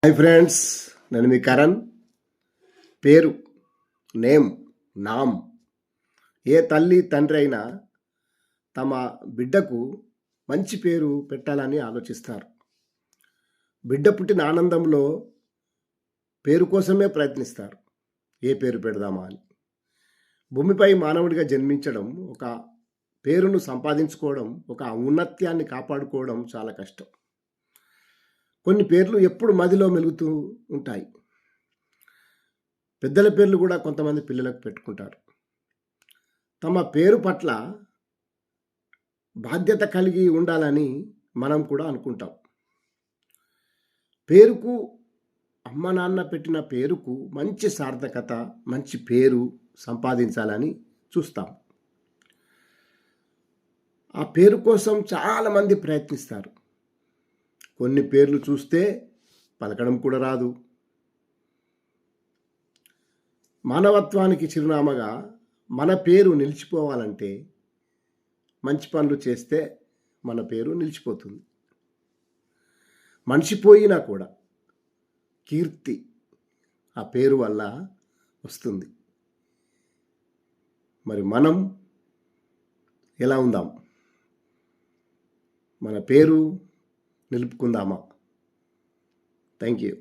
Hi friends, నేను మీ కరణ్. పేరు, name, నామ్. ఏ తల్లి తండ్రి అయినా తమ బిడ్డకు మంచి పేరు పెట్టాలని ఆలోచిస్తారు. బిడ్డ పుట్టిన ఆనందంలో పేరు కోసమే ప్రయత్నిస్తారు. ఏ పేరు పెడదామా అని. భూమిపై మానవుడిగా జన్మించడం, ఒక పేరును సంపాదించుకోవడం, ఒక ఔన్నత్యాన్ని కాపాడుకోవడం చాలా కష్టం. కొన్ని పేర్లు ఎప్పుడు మదిలో మెలుగుతూ ఉంటాయి. పెద్దల పేర్లు కూడా కొంతమంది పిల్లలకు పెట్టుకుంటారు. తమ పేరు పట్ల బాధ్యత కలిగి ఉండాలని మనం కూడా అనుకుంటాం. పేరుకు, అమ్మ నాన్న పెట్టిన పేరుకు మంచి సార్థకత, మంచి పేరు సంపాదించాలని చూస్తాం. ఆ పేరు కోసం చాలామంది ప్రయత్నిస్తారు. కొన్ని పేర్లు చూస్తే పలకడం కూడా రాదు. మానవత్వానికి చిరునామాగా మన పేరు నిలిచిపోవాలంటే మంచి పనులు చేస్తే మన పేరు నిలిచిపోతుంది. మనిషి పోయినా కూడా కీర్తి ఆ పేరు వల్ల వస్తుంది. మరి మనం ఎలా ఉందాం? మన పేరు నిలుపుకుందామా? Thank you.